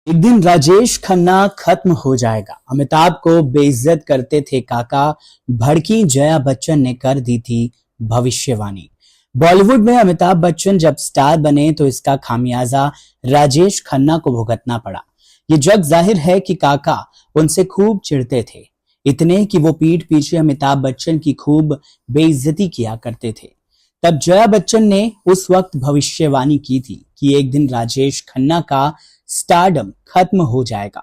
एक दिन राजेश खन्ना खत्म हो जाएगा। अमिताभ को बेइज्जत करते थे काका, भड़की जया बच्चन ने कर दी थी भविष्यवाणी। बॉलीवुड में अमिताभ बच्चन जब स्टार बने तो इसका खामियाजा राजेश खन्ना को भुगतना पड़ा। ये जग जाहिर है कि काका उनसे खूब चिढ़ते थे, इतने कि वो पीठ पीछे अमिताभ बच्चन की खूब बेइज्जती किया करते थे। तब जया बच्चन ने उस वक्त भविष्यवाणी की थी कि एक दिन राजेश खन्ना का स्टारडम खत्म हो जाएगा।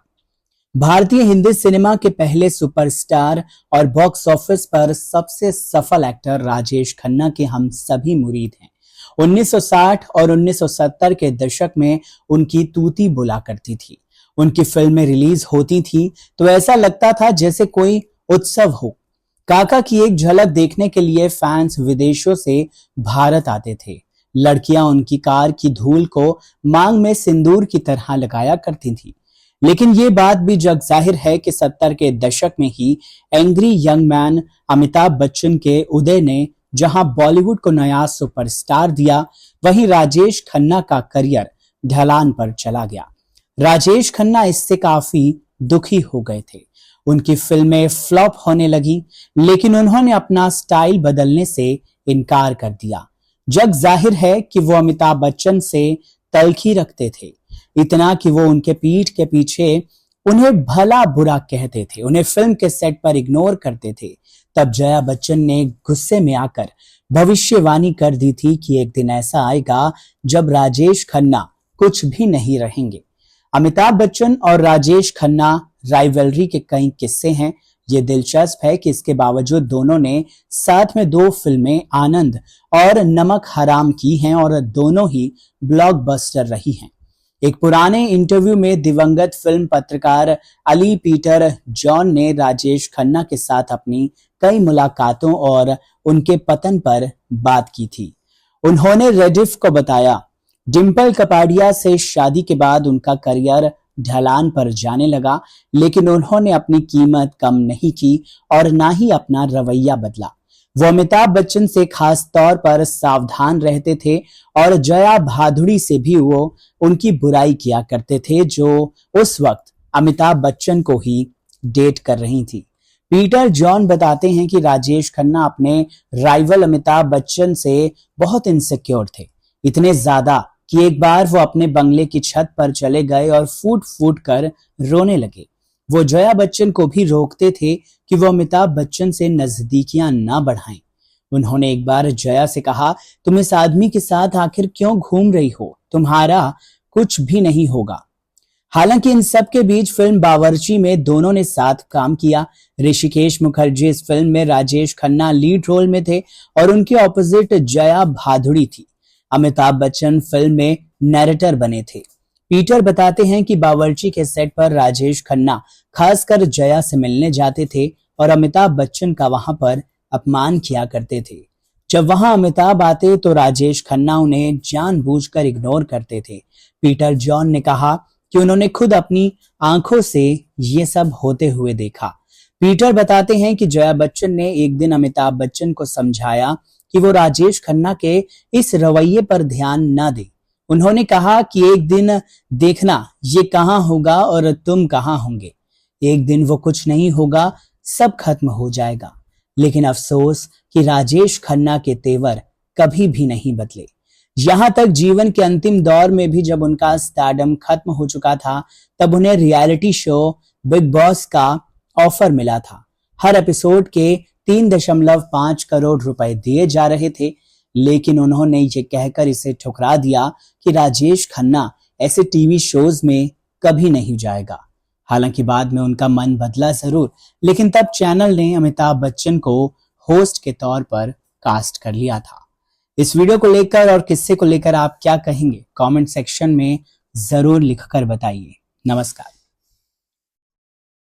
भारतीय हिंदी सिनेमा के पहले सुपरस्टार और बॉक्स ऑफिस पर सबसे सफल एक्टर राजेश खन्ना के हम सभी मुरीद हैं। 1960 और 1970 के दशक में उनकी तूती बोला करती थी। उनकी फिल्में रिलीज होती थी तो ऐसा लगता था जैसे कोई उत्सव हो। काका की एक झलक देखने के लिए फैंस विदेशों से भारत आते थे। लड़कियां उनकी कार की धूल को मांग में सिंदूर की तरह लगाया करती थी। लेकिन ये बात भी जग जाहिर है कि 70 के दशक में ही angry young man Amitabh Bachchan के उदय ने जहां बॉलीवुड को नया सुपरस्टार दिया, वहीं राजेश खन्ना का करियर ढलान पर चला गया। राजेश खन्ना इससे काफी दुखी हो गए थे। उनकी फिल्में फ्लॉप होने लगी, लेकिन उन्होंने अपना स्टाइल बदलने से इनकार कर दिया। जग जाहिर है कि वो अमिताभ बच्चन से तल्खी रखते थे, इतना कि वो उनके पीठ के पीछे उन्हें भला बुरा कहते थे, उन्हें फिल्म के सेट पर इग्नोर करते थे। तब जया बच्चन ने गुस्से में आकर भविष्यवाणी कर दी थी कि एक दिन ऐसा आएगा जब राजेश खन्ना कुछ भी नहीं रहेंगे। अमिताभ बच्चन और राजेश खन्ना राइवलरी के कई किस्से हैं। ये दिलचस्प है कि इसके बावजूद दोनों ने साथ में 2 फिल्में आनंद और नमक हराम की हैं और दोनों ही ब्लॉकबस्टर रही हैं। एक पुराने इंटरव्यू में दिवंगत फिल्म पत्रकार अली पीटर जॉन ने राजेश खन्ना के साथ अपनी कई मुलाकातों और उनके पतन पर बात की थी। उन्होंने रेडिफ को बताया, डिंपल कपाड़िया से शादी के बाद उनका करियर ढलान पर जाने लगा, लेकिन उन्होंने अपनी कीमत कम नहीं की और ना ही अपना रवैया बदला। वो अमिताभ बच्चन से खास तौर पर सावधान रहते थे और जया भादुड़ी से भी वो उनकी बुराई किया करते थे, जो उस वक्त अमिताभ बच्चन को ही डेट कर रही थी। पीटर जॉन बताते हैं कि राजेश खन्ना अपने राइवल अमिताभ बच्चन से बहुत इनसिक्योर थे, इतने ज्यादा कि एक बार वो अपने बंगले की छत पर चले गए और फूट फूट कर रोने लगे। वो जया बच्चन को भी रोकते थे कि वो अमिताभ बच्चन से नजदीकियां ना बढ़ाएं। उन्होंने एक बार जया से कहा, तुम इस आदमी के साथ आखिर क्यों घूम रही हो, तुम्हारा कुछ भी नहीं होगा। हालांकि इन सब के बीच फिल्म बावर्ची में दोनों ने साथ काम किया। ऋषिकेश मुखर्जी इस फिल्म में राजेश खन्ना लीड रोल में थे और उनके ऑपोजिट जया भादुड़ी थी। अमिताभ बच्चन फिल्म में नैरेटर बने थे। पीटर बताते हैं कि बावर्ची के सेट पर राजेश खन्ना खासकर जया से मिलने जाते थे और अमिताभ बच्चन का वहां पर अपमान किया करते थे। जब वहां अमिताभ आते तो राजेश खन्ना उन्हें जानबूझकर इग्नोर करते थे। पीटर जॉन ने कहा कि उन्होंने खुद अपनी आंखों से ये सब होते हुए देखा। पीटर बताते हैं कि जया बच्चन ने एक दिन अमिताभ बच्चन को समझाया कि वो राजेश खन्ना के इस रवैये पर ध्यान न दे। उन्होंने कहा कि एक दिन देखना ये कहां होगा और तुम कहां होंगे। एक दिन वो कुछ नहीं होगा, सब खत्म हो जाएगा। लेकिन अफसोस कि राजेश खन्ना के तेवर कभी भी नहीं बदले। यहां तक जीवन के अंतिम दौर में भी जब उनका स्टारडम खत्म हो चुका था, तब उन्हें रियलिटी शो बिग बॉस का ऑफर मिला था। हर एपिसोड के 3.5 करोड़ रुपए दिए जा रहे थे, लेकिन उन्होंने ये कहकर इसे ठुकरा दिया कि राजेश खन्ना ऐसे टीवी शोज में कभी नहीं जाएगा। हालांकि बाद में उनका मन बदला जरूर, लेकिन तब चैनल ने अमिताभ बच्चन को होस्ट के तौर पर कास्ट कर लिया था। इस वीडियो को लेकर और किस्से को लेकर आप क्या कहेंगे, कमेंट सेक्शन में जरूर लिखकर बताइए। नमस्कार।